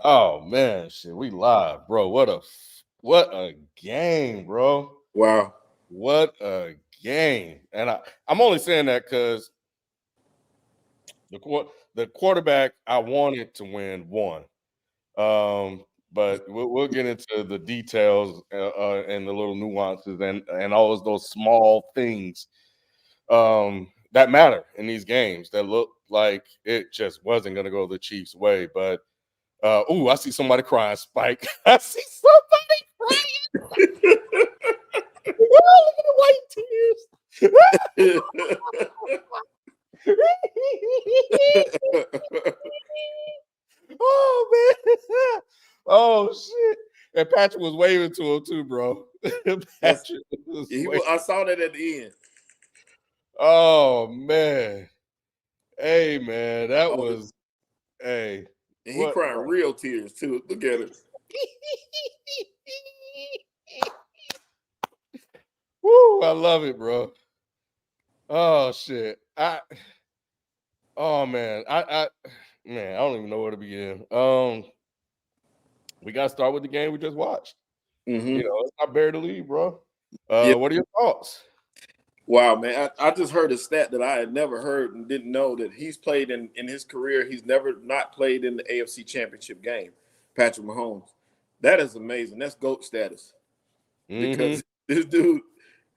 Oh man, shit, we live, bro. What a game, bro. Wow. What a game. And I'm only saying that because the quarterback I wanted to win won. But we'll get into the details and the little nuances and all of those small things that matter in these games that look like it just wasn't going to go the Chiefs' way. But I see somebody crying, Spike. I see somebody crying. Oh, look at the white tears. Oh man. Oh shit. And Patrick was waving to him too, bro. Patrick was waving. I saw that at the end. Oh man. Hey man, that Oh, was hey. and he What crying real tears too. Look at it. Woo, I love it, bro. Oh shit. Oh man. I don't even know where to begin. We gotta start with the game we just watched. Mm-hmm. It's not buried the lead, bro. Yeah. What are your thoughts? Wow, man. I just heard a stat that I had never heard and didn't know that he's played in his career. He's never not played in the AFC Championship game, Patrick Mahomes. That is amazing. That's GOAT status because this dude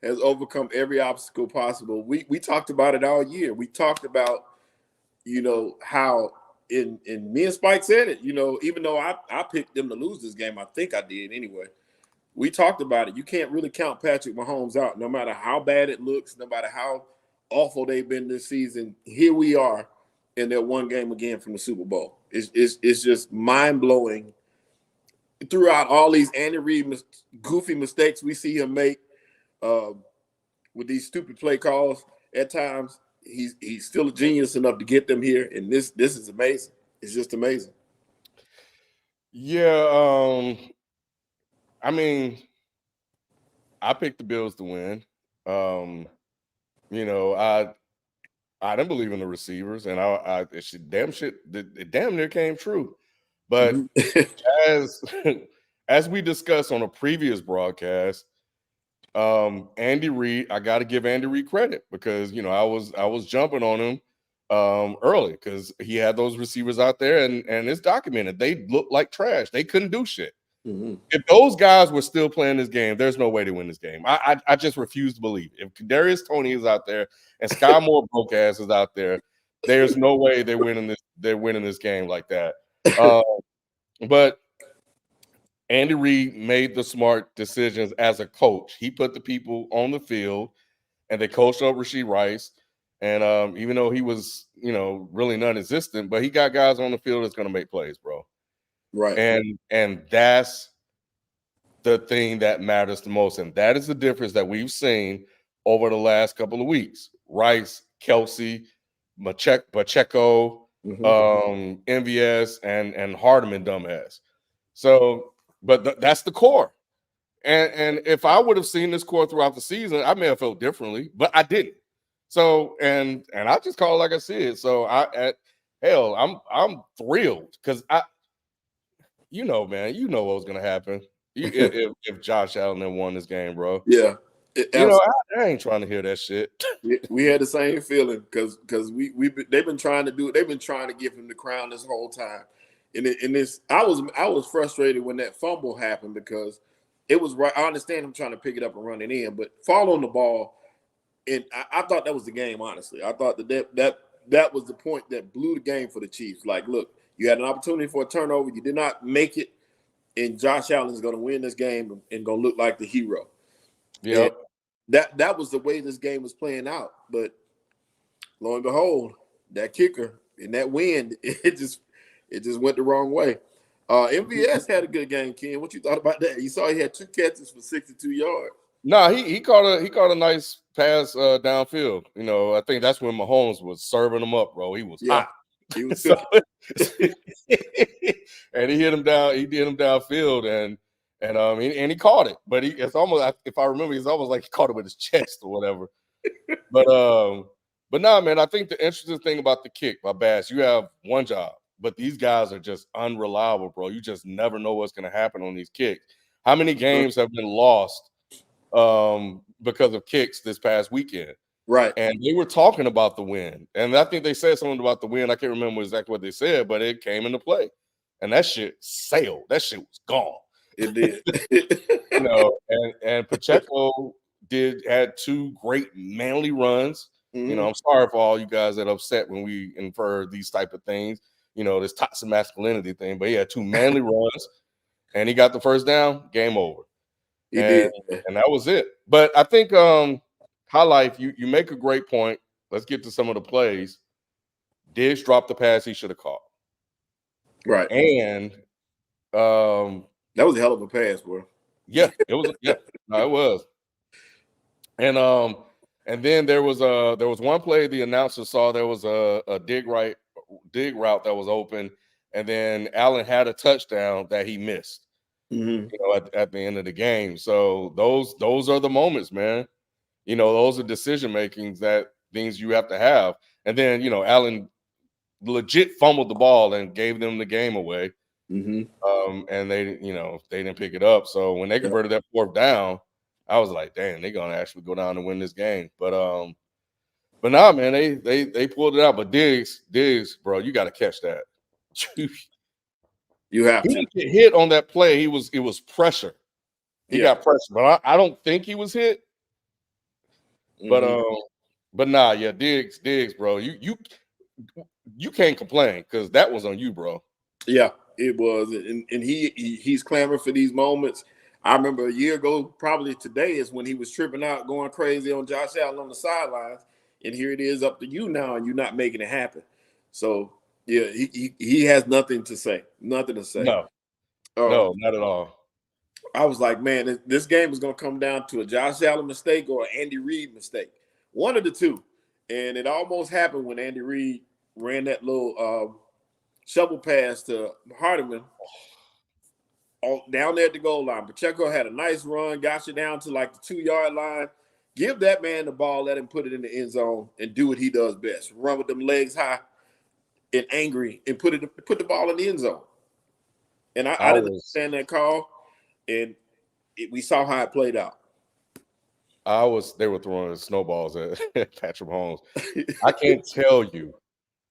has overcome every obstacle possible. We talked about it all year. We talked about, how in me and Spike said it, even though I picked them to lose this game, I think I did anyway. We talked about it. You can't really count Patrick Mahomes out, no matter how bad it looks, no matter how awful they've been this season. Here we are in that one game again from the Super Bowl. It's just mind blowing. Throughout all these Andy Reid goofy mistakes we see him make with these stupid play calls at times, he's still a genius enough to get them here, and this is amazing. It's just amazing. Yeah, I mean, I picked the Bills to win. I didn't believe in the receivers, and it damn near came true. But as as we discussed on a previous broadcast, Andy Reid, I got to give Andy Reid credit because I was jumping on him early because he had those receivers out there, and it's documented. They looked like trash. They couldn't do shit. Mm-hmm. If those guys were still playing this game, there's no way to win this game. I just refuse to believe it. If Kadarius Toney is out there and Sky Moore broke ass is out there, there's no way they're winning this. They're winning this game like that. But Andy Reid made the smart decisions as a coach. He put the people on the field, and they coached up Rashee Rice. And even though he was, really non-existent, but he got guys on the field that's going to make plays, bro. Right. And that's the thing that matters the most. And that is the difference that we've seen over the last couple of weeks. Rice, Kelce, Pacheco, MVS, and Hardeman, dumbass. So, but that's the core. And if I would have seen this core throughout the season, I may have felt differently, but I didn't. So, and I just call it like I said. So I'm thrilled because man, what was gonna happen if Josh Allen had won this game, bro. Yeah. I ain't trying to hear that shit. We had the same feeling because they've been trying to give him the crown this whole time, and I was frustrated when that fumble happened because it was right. I understand him trying to pick it up and run it in, but fall on the ball, and I thought that was the game. Honestly, I thought that was the point that blew the game for the Chiefs. Like, look, you had an opportunity for a turnover, you did not make it, and Josh Allen is going to win this game and going to look like the hero. Yeah. That was the way this game was playing out. But lo and behold, that kicker and that wind, it just went the wrong way. MVS had a good game, Ken. What you thought about that? You saw he had 2 catches for 62 yards. No, he caught a nice pass downfield. I think that's when Mahomes was serving him up, bro. He was hot. He was and he hit him down. He did him downfield, and he caught it. But it's almost, if I remember, it's almost like he caught it with his chest or whatever. But nah, man, I think the interesting thing about the kick by Bass, you have one job. but these guys are just unreliable, bro. You just never know what's going to happen on these kicks. How many games have been lost because of kicks this past weekend? Right. And they were talking about the win. And I think they said something about the win. I can't remember exactly what they said, but it came into play. And that shit sailed. That shit was gone. It did. And Pacheco had 2 great manly runs. Mm-hmm. I'm sorry for all you guys that are upset when we infer these type of things, this toxic masculinity thing. But he had 2 manly runs, and he got the first down. Game over. He did. And that was it. But I think High Life, you make a great point. Let's get to some of the plays. Diggs dropped the pass he should have caught. Right. And that was a hell of a pass, bro. Yeah, it was. Yeah, no, it was. And then there was one play the announcer saw. There was a dig route that was open, and then Allen had a touchdown that he missed. At the end of the game. So those are the moments, man. Those are decision makings things you have to have. And then Allen legit fumbled the ball and gave them the game away. And they didn't pick it up. So when they converted that 4th down, I was like, damn, they're gonna actually go down and win this game. But nah, man, they pulled it out. But Diggs, bro, you got to catch that. You have he to didn't get hit on that play. It was pressure. He got pressure, but I don't think he was hit. But nah, yeah, Diggs, bro, you can't complain because that was on you, bro. Yeah, it was, and he's clamoring for these moments. I remember a year ago, probably today is when he was tripping out, going crazy on Josh Allen on the sidelines, and here it is up to you now, and you're not making it happen. So yeah, he has nothing to say. Nothing to say. No, not at all. I was like, man, this game is going to come down to a Josh Allen mistake or an Andy Reid mistake. One of the two. And it almost happened when Andy Reid ran that little shovel pass to Hardeman down there at the goal line. Pacheco had a nice run, got you down to like the 2-yard line. Give that man the ball, let him put it in the end zone and do what he does best. Run with them legs high and angry and put the ball in the end zone. And I didn't understand that call. And we saw how it played out. They were throwing snowballs at Patrick Mahomes. I can't tell you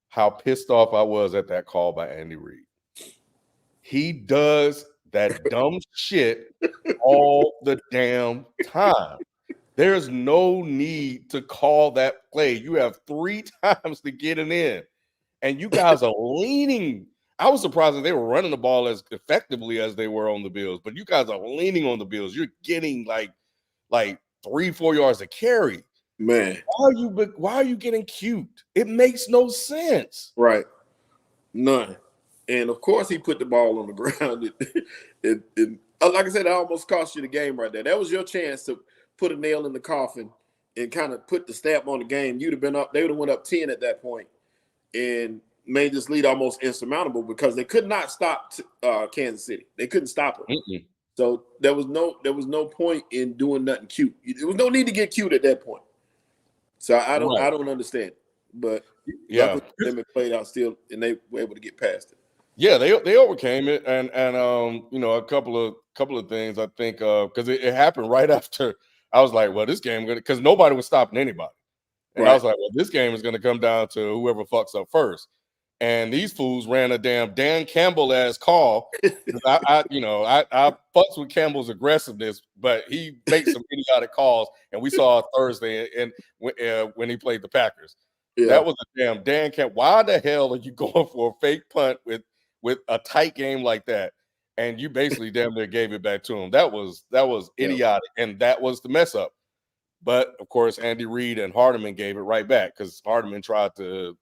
how pissed off I was at that call by Andy Reid. He does that dumb shit all the damn time. There's no need to call that play. You have 3 times to get it in, and you guys are leaning. I was surprised that they were running the ball as effectively as they were on the Bills, but you guys are leaning on the Bills. You're getting like 3-4 yards to carry. Man, why are you getting cute? It makes no sense. Right. None. And of course he put the ball on the ground. Like I said, it almost cost you the game right there. That was your chance to put a nail in the coffin and kind of put the stamp on the game. You'd have been up, they would have went up 10 at that point and made this lead almost insurmountable because they could not stop Kansas City. They couldn't stop them. So there was no point in doing nothing cute. There was no need to get cute at that point. So I don't understand. But yeah, them played out still, and they were able to get past it. Yeah, they overcame it, and a couple of things I think because it happened right after. I was like, well, this game because nobody was stopping anybody, and I was like, well, this game is going to come down to whoever fucks up first. And these fools ran a damn Dan Campbell ass call. I fucks with Campbell's aggressiveness, but he makes some idiotic calls, and we saw Thursday and when he played the Packers. Yeah. That was a damn Dan Campbell. Why the hell are you going for a fake punt with a tight game like that? And you basically damn near gave it back to him. That was idiotic, and that was the mess up. But of course, Andy Reid and Hardeman gave it right back because Hardeman tried to,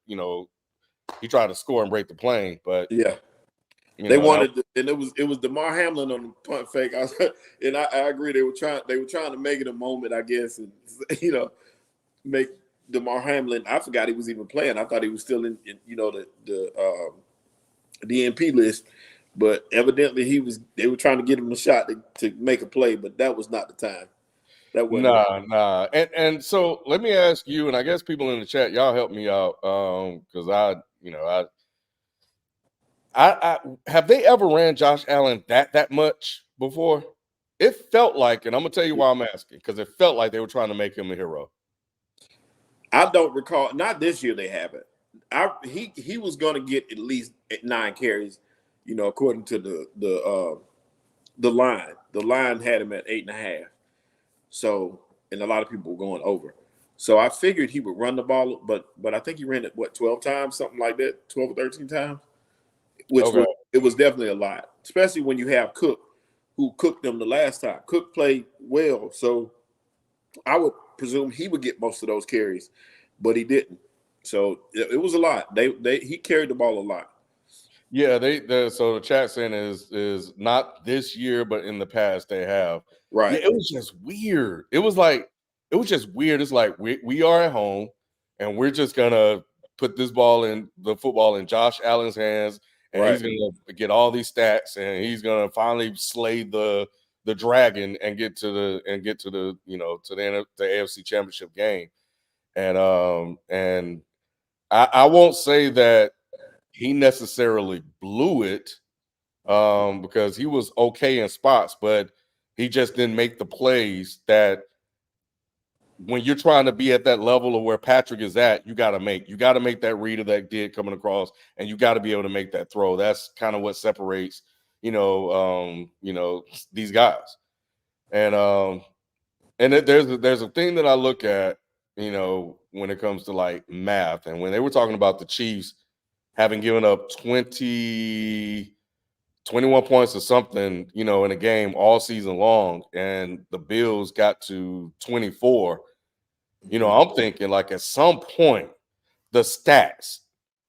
he tried to score and break the plane. But they wanted, and it was DeMar Hamlin on the punt fake. I agree. They were trying to make it a moment, I guess, and make DeMar Hamlin. I forgot he was even playing. I thought he was still in the DNP list. But evidently they were trying to get him a shot to make a play, but that was not the time. That wasn't nah. And so let me ask you, and I guess people in the chat, y'all help me out because I have they ever ran Josh Allen that much before? It felt like, and I'm gonna tell you why I'm asking, because it felt like they were trying to make him a hero. I don't recall. Not this year. They haven't. He was going to get at least 9 carries, according to the line. The line had him at 8.5. So, and a lot of people were going over. So I figured he would run the ball, but I think he ran it 12 times, something like that, 12 or 13 times, which Okay. was definitely a lot, especially when you have Cook, who cooked them the last time. Cook played well, so I would presume he would get most of those carries, but he didn't. So it was a lot. He carried the ball a lot. Yeah, so the chat saying is not this year, but in the past they have. Yeah, Right. it was just weird. It was just weird. It's like we are at home and we're just gonna put the football in Josh Allen's hands, and he's Right. gonna get all these stats, and he's gonna finally slay the dragon and get to the the AFC Championship game. And I won't say that he necessarily blew it, because he was okay in spots, but he just didn't make the plays that when you're trying to be at that level of where Patrick is at, you got to make that read of that kid coming across, and you got to be able to make that throw. That's kind of what separates, these guys. And there's a thing that I look at, when it comes to like math, and when they were talking about the Chiefs having given up 21 points or something, in a game all season long, and the Bills got to 24. I'm thinking like at some point the stats,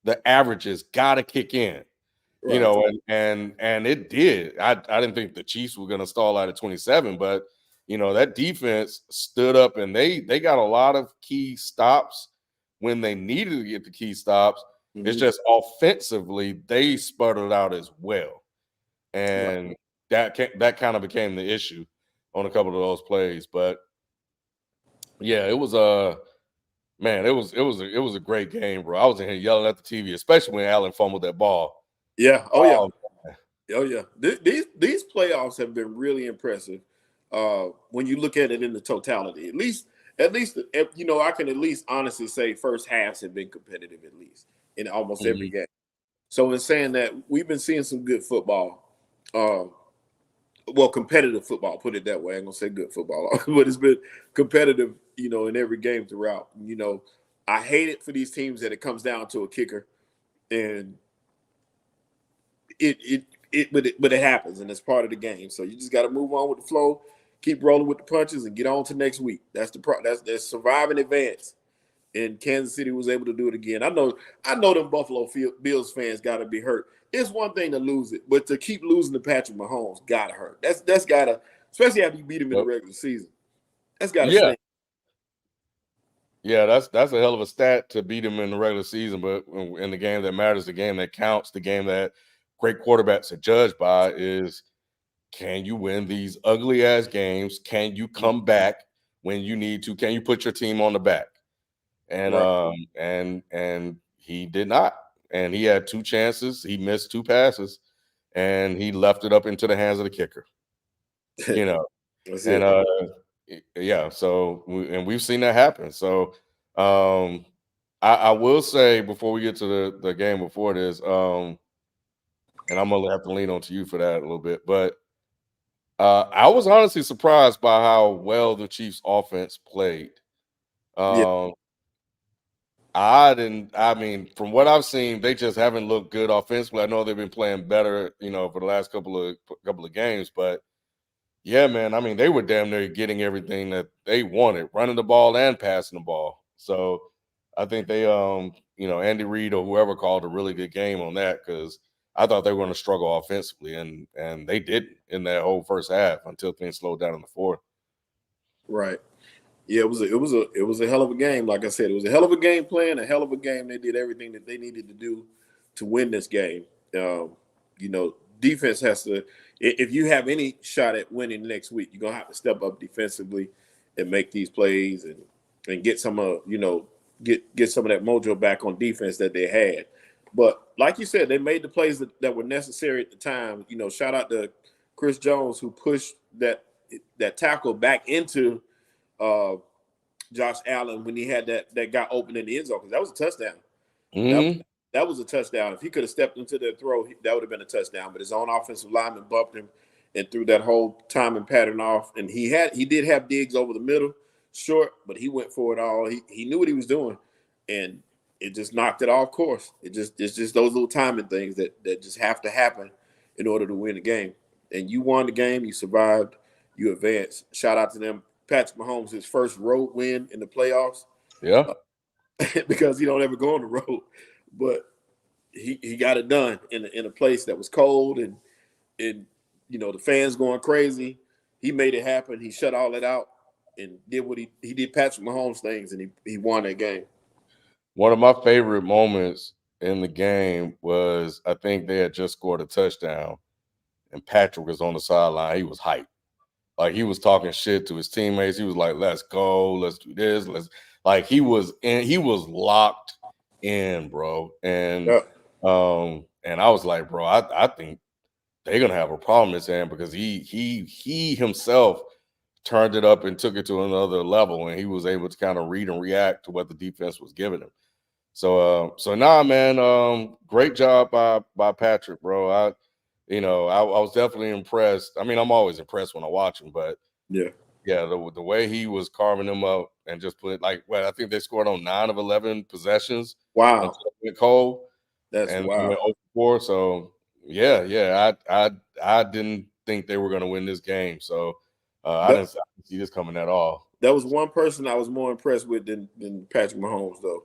the averages got to kick in. Right. And it did. I didn't think the Chiefs were going to stall out at 27, but that defense stood up, and they got a lot of key stops when they needed to get the key stops. It's just offensively they sputtered out as well, and that kind of became the issue on a couple of those plays. But yeah, it was man, it was a great game, bro. I was in here yelling at the TV, especially when Allen fumbled that ball. Yeah. Oh yeah. Oh, Oh yeah. These playoffs have been really impressive. When you look at it in the totality, at least I can at least honestly say first halves have been competitive at least in almost every mhm. game. So in saying that, we've been seeing some good football. Well, competitive football, put it that way. I ain't gonna say good football, but it's been competitive, in every game throughout. I hate it for these teams that it comes down to a kicker, and but it happens, and it's part of the game. So you just got to move on with the flow, keep rolling with the punches, and get on to next week. That's survive and advance. And Kansas City was able to do it again. I know them Buffalo Bills fans got to be hurt. It's one thing to lose it, but to keep losing to Patrick Mahomes gotta hurt. That's gotta, especially after you beat him in the Yep. regular season. That's gotta Yeah, stink. yeah, that's a hell of a stat to beat him in the regular season, but in the game that matters, the game that counts, the game that great quarterbacks are judged by is, can you win these ugly ass games? Can you come back when you need to? Can you put your team on the back? And Right. and he did not. And he had 2 chances. He missed 2 passes, and he left it up into the hands of the kicker. You know, That's and it. yeah. So we've seen that happen. So um, I will say before we get to the game before this, and I'm gonna have to lean on to you for that a little bit, but I was honestly surprised by how well the Chiefs offense played. Yeah. Um, I mean, from what I've seen, they just haven't looked good offensively. I know they've been playing better, for the last couple of games, but yeah, man, I mean, they were damn near getting everything that they wanted, running the ball and passing the ball. So I think they Andy Reid or whoever called a really good game on that, because I thought they were going to struggle offensively, and they didn't in that whole first half until things slowed down in the fourth. Right. Yeah, it was a hell of a game. Like I said, it was a hell of a game plan, a hell of a game. They did everything that they needed to do to win this game. Defense has to. If you have any shot at winning next week, you're gonna have to step up defensively and make these plays and get some get some of that mojo back on defense that they had. But like you said, they made the plays that were necessary at the time. You know, shout out to Chris Jones who pushed that tackle back into uh, Josh Allen when he had that guy open in the end zone, because that was a touchdown. That Mm-hmm. that was a touchdown. If he could have stepped into that throw, that would have been a touchdown. But his own offensive lineman bumped him and threw that whole timing pattern off. And he did have Diggs over the middle, short, but he went for it all. He knew what he was doing, and it just knocked it off course. It's just those little timing things that just have to happen in order to win the game. And you won the game. You survived. You advanced. Shout out to them. Patrick Mahomes, his first road win in the playoffs. Yeah. Because he don't ever go on the road, but he got it done in a place that was cold and you know the fans going crazy. He made it happen. He shut all that out and did what he did Patrick Mahomes things, and he won that game. One of my favorite moments in the game was I think they had just scored a touchdown, and Patrick was on the sideline. He was hyped. Like he was talking shit to his teammates. He was like, "Let's go, let's do this, let's." Like he was locked in, bro. And Yeah. and I was like, bro, I think they're gonna have a problem this hand because he himself turned it up and took it to another level, and he was able to kind of read and react to what the defense was giving him. So nah, man, great job by Patrick, bro. I was definitely impressed. I mean, I'm always impressed when I watch him, but Yeah. yeah, the way he was carving them up and just put I think they scored on 9 of 11 possessions Wow. until it went cold That's and they wow. went 0 for 4. So yeah, I didn't think they were going to win this game. So I didn't see this coming at all. That was one person I was more impressed with than Patrick Mahomes, though,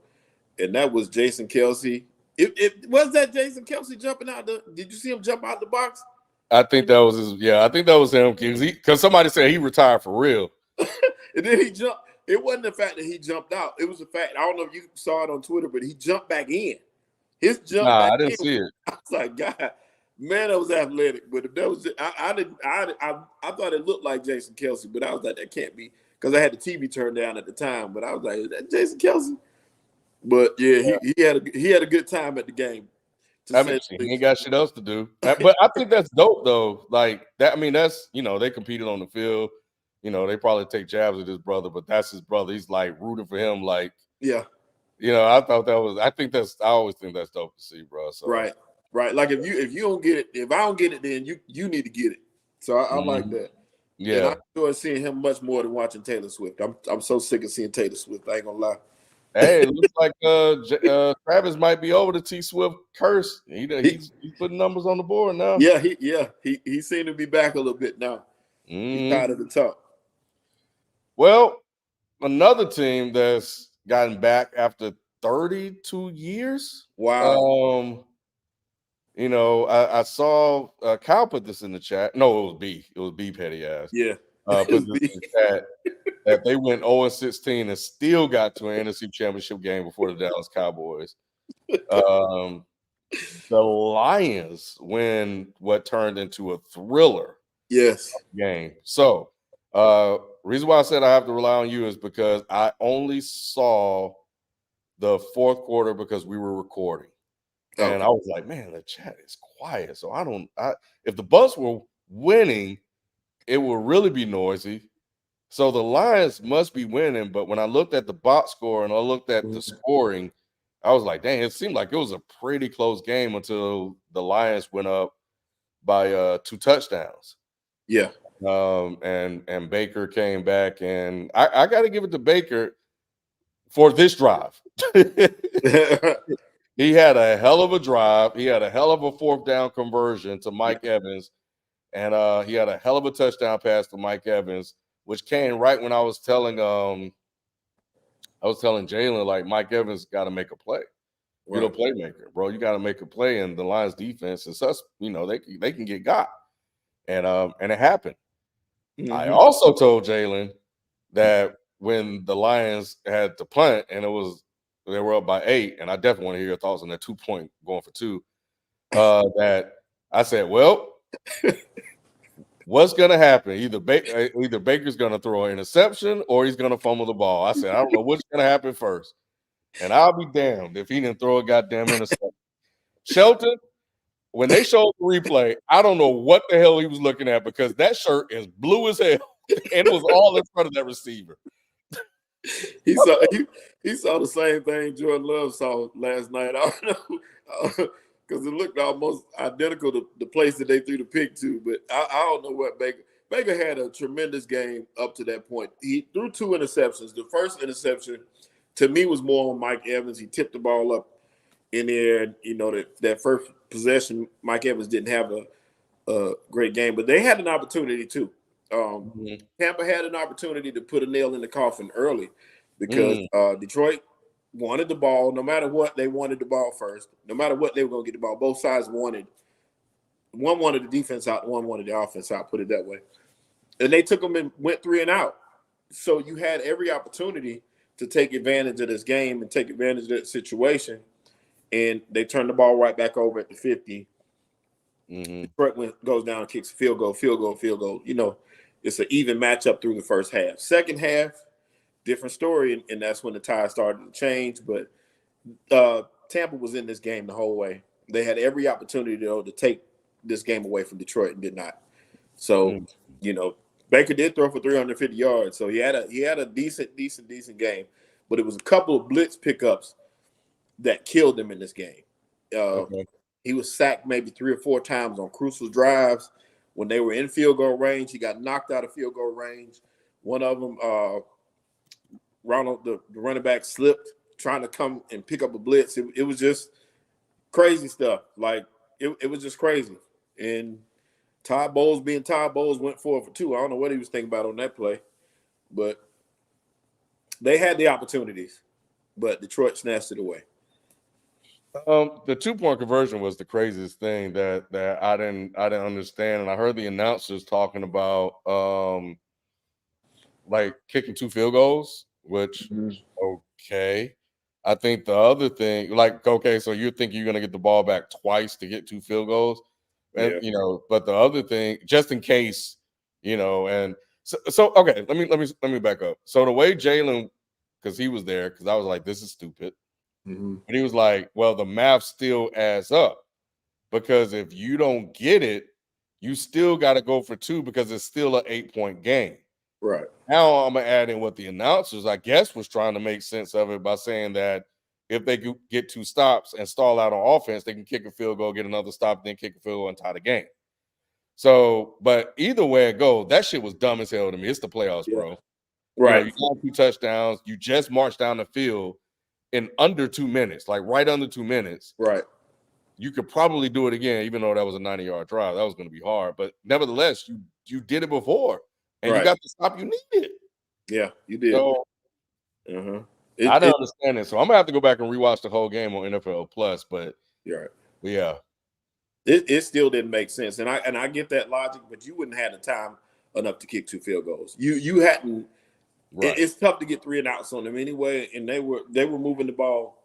and that was Jason Kelce. It was that Jason Kelce jumping out the. Did you see him jump out the box? I think that was his. Yeah, I think that was him because somebody said he retired for real. And then he jumped. It wasn't the fact that he jumped out. It was the fact, I don't know if you saw it on Twitter, but he jumped back in. His jump Nah, back I didn't in. see it. I was like, God, man, that was athletic. But if that was, I thought it looked like Jason Kelce, but I was like, that can't be, because I had the TV turned down at the time. But I was like, is that Jason Kelce? But yeah, he had a good time at the game. I mean, he ain't got shit else to do. But I think that's dope though. Like that. I mean, that's they competed on the field. They probably take jabs at his brother, but that's his brother. He's like rooting for him. Like, yeah. I thought that was. I always think that's dope to see, bro. So right. Like if you don't get it, if I don't get it, then you need to get it. So I like that. Yeah. And I enjoy seeing him much more than watching Taylor Swift. I'm so sick of seeing Taylor Swift. I ain't gonna lie. Hey, it looks like Travis might be over the T Swift curse. He's putting numbers on the board now. Yeah, he seemed to be back a little bit now. He's tired of the talk. Well, another team that's gotten back after 32 years. Wow. I saw Kyle put this in the chat. No, it was B. It was B petty ass. Yeah. Put this in the chat that they went 0-16 and still got to an NFC Championship game before the Dallas Cowboys. The Lions win what turned into a thriller. Yes. Game. So, reason why I said I have to rely on you is because I only saw the fourth quarter because we were recording. And I was like, man, the chat is quiet. So if the Bucs were winning, it would really be noisy. So the Lions must be winning. But when I looked at the box score and I looked at the scoring, I was like, dang, it seemed like it was a pretty close game until the Lions went up by 2 touchdowns. Yeah. And Baker came back, and I got to give it to Baker for this drive. He had a hell of a drive. He had a hell of a 4th down conversion to Mike Evans, and he had a hell of a touchdown pass to Mike Evans, which came right when I was telling Jalen, like, Mike Evans got to make a play. Right. You're a playmaker, bro. You got to make a play, and the Lions defense is us. They can get got, and it happened. Mm-hmm. I also told Jalen that when the Lions had to punt and they were up by 8, and I definitely want to hear your thoughts on that 2-point going for 2. That I said, well, what's going to happen? Either Baker's going to throw an interception or he's going to fumble the ball. I said, I don't know what's going to happen first, and I'll be damned if he didn't throw a goddamn interception. Shelton, when they showed the replay, I don't know what the hell he was looking at because that shirt is blue as hell, and it was all in front of that receiver. He saw the same thing Jordan Love saw last night. I don't know because it looked almost identical to the place that they threw the pick to. But I don't know what Baker had a tremendous game up to that point. He threw 2 interceptions. The first interception to me was more on Mike Evans. He tipped the ball up in there, and that first possession, Mike Evans didn't have a great game, but they had an opportunity too. Tampa had an opportunity to put a nail in the coffin early because Detroit wanted the ball. No matter what, they wanted the ball first. No matter what, they were going to get the ball. Both sides wanted. One wanted the defense out, one wanted the offense out, put it that way. And they took them and went 3 and out. So you had every opportunity to take advantage of this game and take advantage of that situation. And they turned the ball right back over at the 50. Detroit goes down and kicks a field goal. It's an even matchup through the first half. Second half, different story, and that's when the tide started to change. But Tampa was in this game the whole way. They had every opportunity to take this game away from Detroit and did not. So, Baker did throw for 350 yards. So he had a decent game. But it was a couple of blitz pickups that killed him in this game. He was sacked maybe 3 or 4 times on crucial drives. When they were in field goal range, he got knocked out of field goal range. One of them, Ronald, the running back, slipped trying to come and pick up a blitz. It was just crazy stuff. Like, it was just crazy. And Todd Bowles, being Todd Bowles, went 4 for 2. I don't know what he was thinking about on that play. But they had the opportunities, but Detroit snatched it away. The 2-point conversion was the craziest thing that I didn't understand, and I heard the announcers talking about like kicking 2 field goals, which okay. I think the other thing, like, okay, so you think you're gonna get the ball back twice to get 2 field goals, and but the other thing, just in case, and so okay, let me back up. So the way Jalen, because he was there, because I was like, this is stupid. But he was like, well, the math still adds up because if you don't get it, you still got to go for 2 because it's still an 8-point game. Right. Now I'm going to add in what the announcers, I guess, was trying to make sense of it by saying that if they could get 2 stops and stall out on offense, they can kick a field goal, get another stop, then kick a field goal and tie the game. So, but either way it goes, that shit was dumb as hell to me. It's the playoffs, bro. Right. You got 2 touchdowns. You just marched down the field in under 2 minutes, like right under 2 minutes. Right. You could probably do it again, even though that was a 90-yard drive. That was going to be hard. But nevertheless, you did it before, and you got the stop you needed. Yeah, you did. So, I don't understand it. So I'm going to have to go back and rewatch the whole game on NFL Plus. But yeah. It still didn't make sense. And I get that logic, but you wouldn't have the time enough to kick 2 field goals. You hadn't. Right. It's tough to get 3 and outs on them anyway, and they were moving the ball,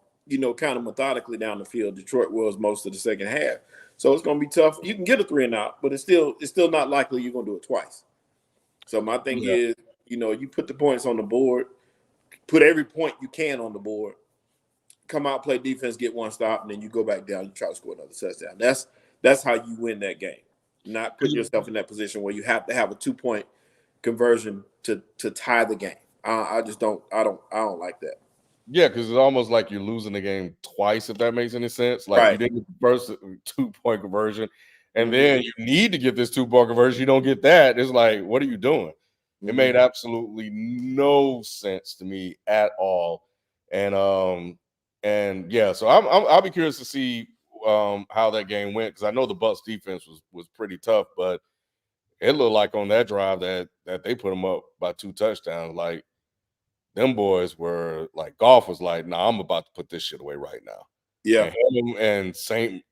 kind of methodically down the field. Detroit was most of the second half, so it's going to be tough. You can get a 3 and out, but it's still not likely you're going to do it twice. So my thing is, you put the points on the board, put every point you can on the board, come out, play defense, get 1 stop, and then you go back down and try to score another touchdown. That's how you win that game. Not put yourself in that position where you have to have a 2-point conversion to tie the game. I don't like that. Yeah, because it's almost like you're losing the game twice, if that makes any sense. Like you didn't get the first 2-point conversion, and then you need to get this 2-point conversion. You don't get that. It's like, what are you doing? It made absolutely no sense to me at all. And yeah, so I'll be curious to see how that game went, because I know the Bucs defense was pretty tough, but it looked like on that drive that they put them up by 2 touchdowns. Like, them boys were like, Goff was like, nah, I'm about to put this shit away right now. Yeah. And him and St.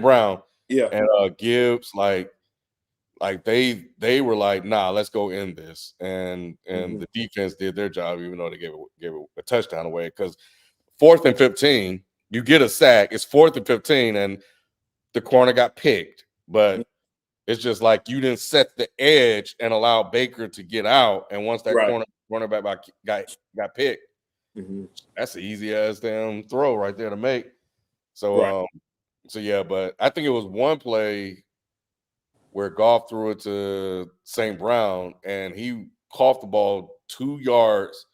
Brown. Yeah. And Gibbs, like they were like, nah, let's go end this. And the defense did their job, even though they gave a touchdown away. Because 4th and 15, you get a sack. It's 4th and 15, and the corner got picked. But it's just like you didn't set the edge and allow Baker to get out. And once that cornerback got picked, Mm-hmm. That's an easy ass damn throw right there to make. Right. So yeah, but I think it was one play where Goff threw it to St. Brown and he coughed the ball 2 yards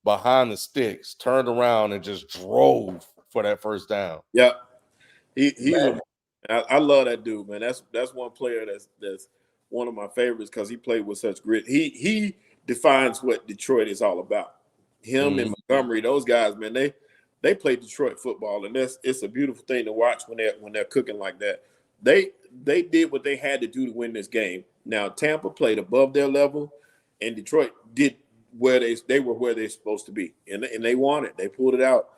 behind the sticks, turned around and just drove for that first down. Yeah. He's Man. a I love that dude, man. That's one player that's one of my favorites because he played with such grit. He defines what Detroit is all about. Him and Mhm. Montgomery, those guys, man, they play Detroit football, and it's a beautiful thing to watch when they're cooking like that. They did what they had to do to win this game. Now Tampa played above their level, and Detroit did where they were where they're supposed to be, and they won it. They pulled it out.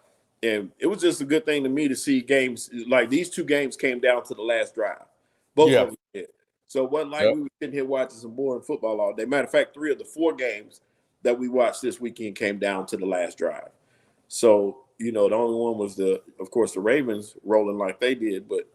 And it was just a good thing to me to see games like these two games came down to the last drive. Both Yeah. of them did. So it wasn't like Yep. we were sitting here watching some boring football all day. Matter of fact, 3 of the 4 games that we watched this weekend came down to the last drive. So, the only one was of course, the Ravens rolling like they did, but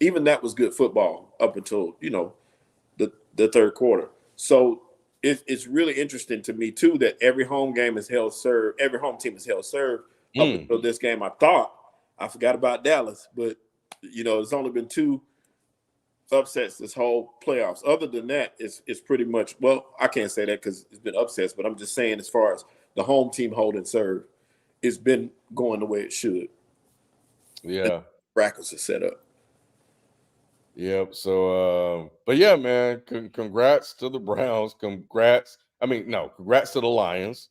even that was good football up until, the third quarter. So it's really interesting to me too that every home game is held served, every home team is held served up Mm. until this game. I forgot about Dallas, but it's only been 2 upsets this whole playoffs. Other than that, it's pretty much, well, I can't say that because it's been upsets, but I'm just saying as far as the home team holding serve, it's been going the way it should. Yeah. Brackets are set up. Yep. So, but yeah, man, congrats to the Browns. Congrats. I mean, no, congrats to the Lions.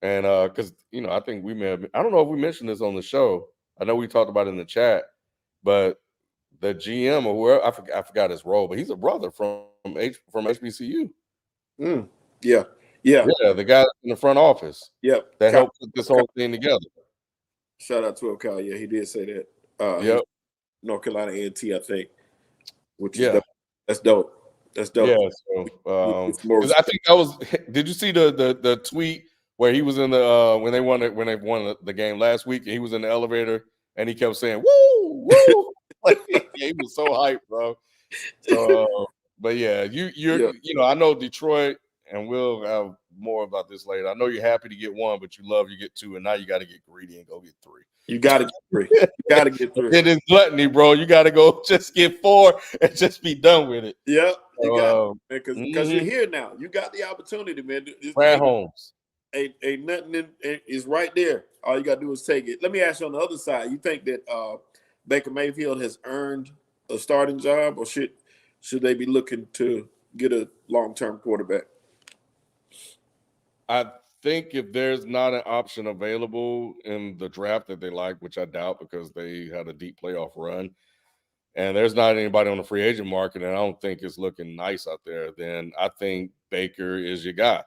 And because I think we may have. I don't know if we mentioned this on the show. I know we talked about it in the chat, but the GM or whoever I forgot his role, but he's a brother from HBCU. Mm, yeah, yeah, Yeah, the guy in the front office yep. that Kyle, helped put this whole thing together. shout out to him, Kyle. Yeah, he did say that. He's Yep. North Carolina A&T, I think, which is Yeah. dope. That's dope. That's Yeah. dope. We So, get some more because I think that was. Did you see the tweet where he was in the when they won the game last week? And he was in the elevator and he kept saying "woo woo," like yeah, he was so hyped, bro. So, but yeah, Yeah, I know Detroit, and we'll have more about this later. I know you're happy to get 1, but you love you get 2, and now you got to get greedy and go get 3. you got to get 3. You got to get 3. It is gluttony, bro. You got to go just get 4 and just be done with it. Yeah, you got So, because you're here now. You got the opportunity, man. Brad Holmes. Ain't nothing is right there. All you got to do is take it. Let me ask you on the other side. You think that Baker Mayfield has earned a starting job, or should they be looking to get a long-term quarterback? I think if there's not an option available in the draft that they like, which I doubt because they had a deep playoff run, and there's not anybody on the free agent market, and I don't think it's looking nice out there, then I think Baker is your guy.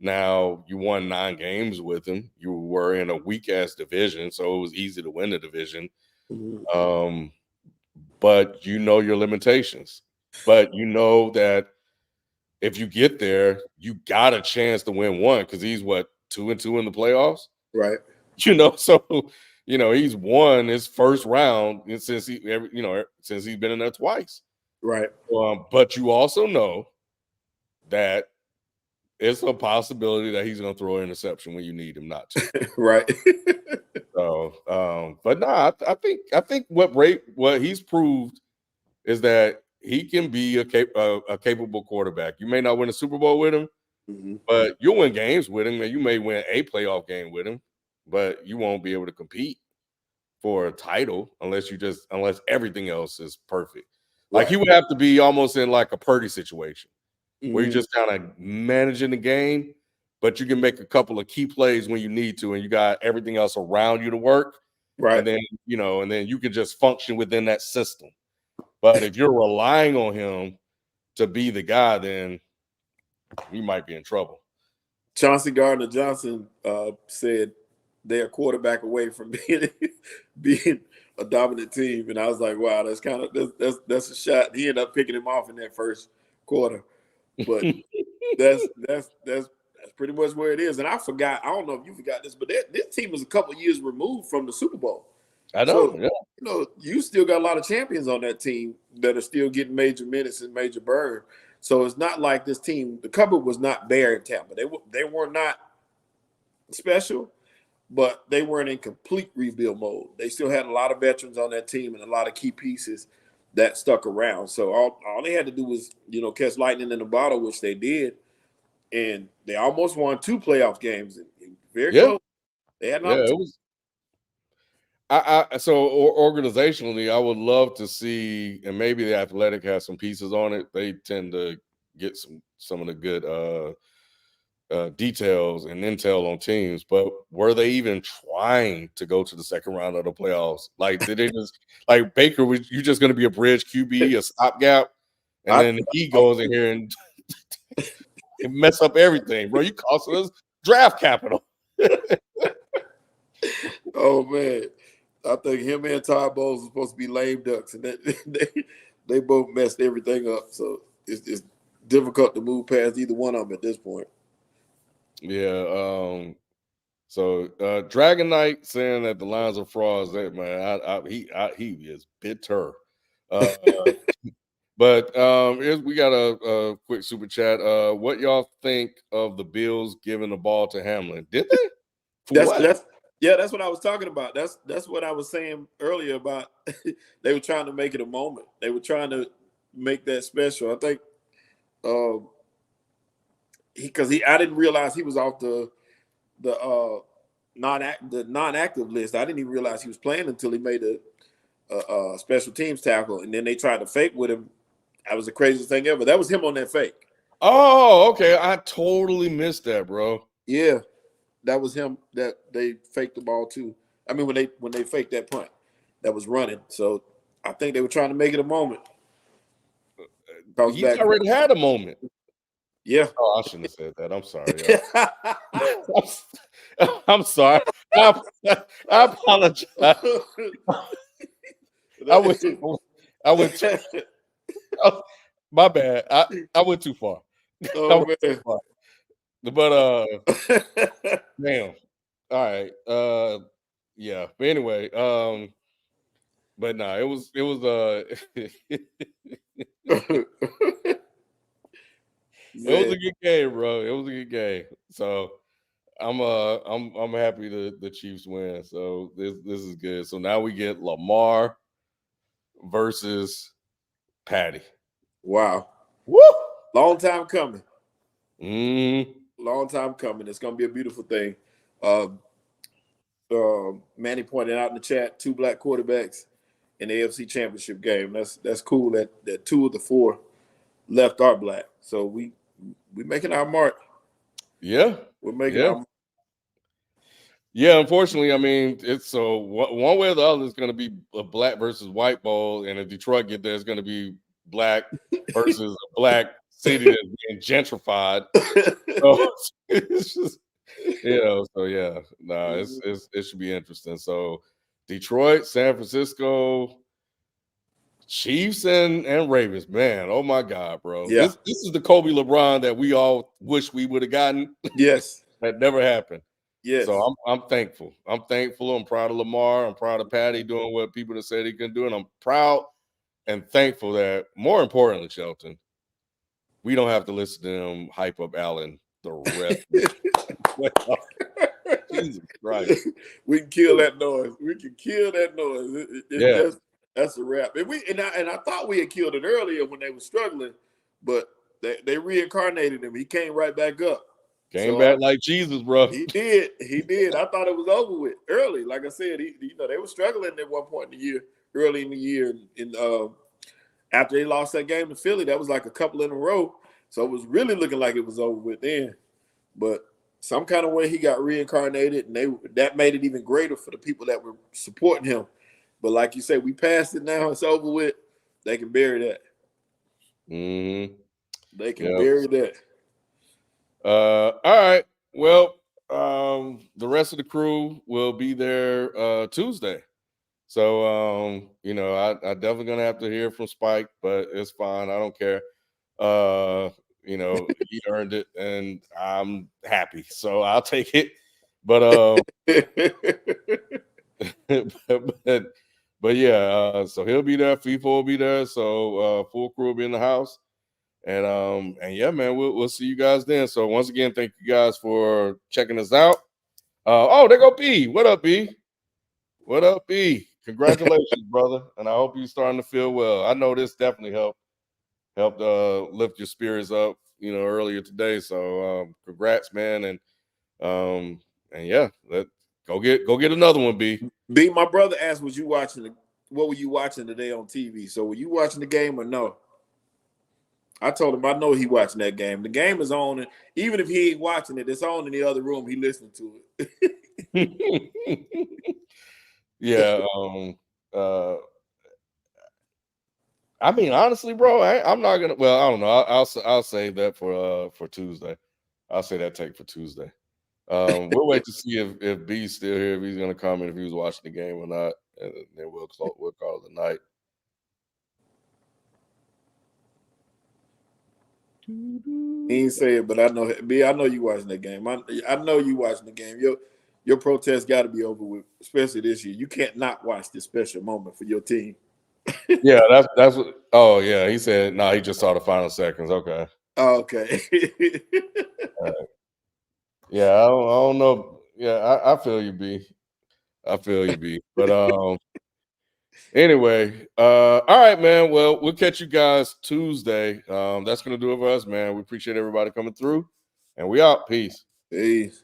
Now, you won 9 games with him. You were in a weak-ass division, so it was easy to win the division. Mhm. But you know your limitations. But you know that if you get there, you got a chance to win 1 because he's, what, 2-2 in the playoffs? Right, So he's won his first round since since he's been in there twice. right, But you also know that it's a possibility that he's going to throw an interception when you need him not to. right. So, but nah, I think what he's proved is that he can be a capable quarterback. You may not win a Super Bowl with him, Mhm. but you'll win games with him, and you may win a playoff game with him, but you won't be able to compete for a title unless everything else is perfect. Like Right. he would have to be almost in like a Purdy situation where you're Mhm. just kind of managing the game, but you can make a couple of key plays when you need to, and you got everything else around you to work. Right. And then, you can just function within that system. But if you're relying on him to be the guy, then you might be in trouble. Chauncey Gardner Johnson said they're a quarterback away from being a dominant team, and I was like, wow, that's a shot. He ended up picking him off in that first quarter, but that's pretty much where it is. And I forgot. I don't know if you forgot this, but this team is a couple years removed from the Super Bowl. I know. So Yeah. you still got a lot of champions on that team that are still getting major minutes and major burn. So it's not like this team. The cupboard was not bare in Tampa. They were not special, but they weren't in complete rebuild mode. They still had a lot of veterans on that team and a lot of key pieces that stuck around. So all they had to do was, catch lightning in the bottle, which they did. And they almost won 2 playoff games. Very close. They had an opportunity. It was. So organizationally, I would love to see, and maybe the Athletic has some pieces on it. They tend to get some of the good details and intel on teams, but were they even trying to go to the second round of the playoffs? Like, did they just like Baker? Was you just going to be a bridge QB, a stopgap, and then he goes in here and mess up everything, bro? You costing us draft capital. Oh man, I think him and Todd Bowles are supposed to be lame ducks, and they both messed everything up. So it's difficult to move past either one of them at this point. Yeah. So Dragon Knight saying that the Lions are frauds. That man, he is bitter. But we got a quick super chat. What y'all think of the Bills giving the ball to Hamlin? Did they? That's what I was talking about. That's what I was saying earlier about they were trying to make it a moment. They were trying to make that special. I think I didn't realize he was off the non-active list. I didn't even realize he was playing until he made a special teams tackle, and then they tried to fake with him. That was the craziest thing ever. That was him on that fake. Oh, okay. I totally missed that, bro. Yeah, that was him. That they faked the ball too. I mean, when they faked that punt, that was running. So I think they were trying to make it a moment. He already had a moment. Yeah. Oh, I shouldn't have said that. I'm sorry. I'm sorry. I apologize. I went too, my bad. I went too far. Oh man. Too far. But damn. All right. Yeah. But anyway, but nah, it was it was a good game, bro. It was a good game. So I'm happy the Chiefs win. So this is good. So now we get Lamar versus Patty. Wow. Woo! Long time coming. Mm. Long time coming. It's gonna be a beautiful thing. Manny pointed out in the chat 2 black quarterbacks in the AFC Championship game. That's cool that 2 of the 4 left are black. So we making our mark. Yeah, we're making our mark. Yeah, unfortunately, I mean, it's so one way or the other, it's going to be a black versus white bowl, and if Detroit get there, it's going to be black versus a black city that's being gentrified. So it's just, so yeah, it should be interesting. So Detroit, San Francisco, Chiefs, and Ravens, man, oh my God, bro, Yeah. This is the Kobe LeBron that we all wish we would have gotten. Yes, that never happened. Yes. So I'm thankful. I'm thankful. I'm proud of Lamar. I'm proud of Patty doing what people that said he couldn't do. And I'm proud and thankful that, more importantly, Shelton, we don't have to listen to them hype up Allen the rest of Jesus Christ. We can kill that noise. We can kill that noise. That's a wrap. And I thought we had killed it earlier when they were struggling, but they reincarnated him. He came right back up. Came back like Jesus, bro. He did. I thought it was over with early. Like I said, they were struggling at one point in the year, early in the year. And after they lost that game to Philly, that was like a couple in a row. So it was really looking like it was over with then. But some kind of way he got reincarnated, and that made it even greater for the people that were supporting him. But like you said, we passed it now. It's over with. They can bury that. Mm-hmm. They can bury that. All right. Well, the rest of the crew will be there Tuesday. So, I definitely gonna have to hear from Spike, but it's fine. I don't care. He earned it, and I'm happy, so I'll take it. But but yeah, so he'll be there. FIFA will be there. So full crew will be in the house. And yeah, man, we'll see you guys then. So once again, thank you guys for checking us out. Oh, there go B. What up, B? What up, B? Congratulations, brother. And I hope you're starting to feel well. I know this definitely helped lift your spirits up, earlier today. So congrats, man. And yeah, go get another one, B. B, my brother asked, what were you watching today on TV? So were you watching the game or no? I told him I know he watching that game. The game is on, and even if he ain't watching it, it's on in the other room. He listening to it. Yeah. I mean, honestly, bro, I'm not gonna. Well, I don't know. I'll save that for Tuesday. I'll say that take for Tuesday. We'll wait to see if B's still here, if he's gonna comment, if he was watching the game or not, and then we'll call it a night. He ain't say it, but I know B. I know you watching that game. I know you watching the game. Your protest got to be over with, especially this year. You can't not watch this special moment for your team. Yeah, that's what. Oh yeah, he said no. He just saw the final seconds. Okay. Okay. Yeah, I don't know. Yeah, I feel you, B. I feel you, B. But anyway, all right, man. Well, we'll catch you guys Tuesday. That's gonna do it for us, man. We appreciate everybody coming through, and we out. Peace. Peace.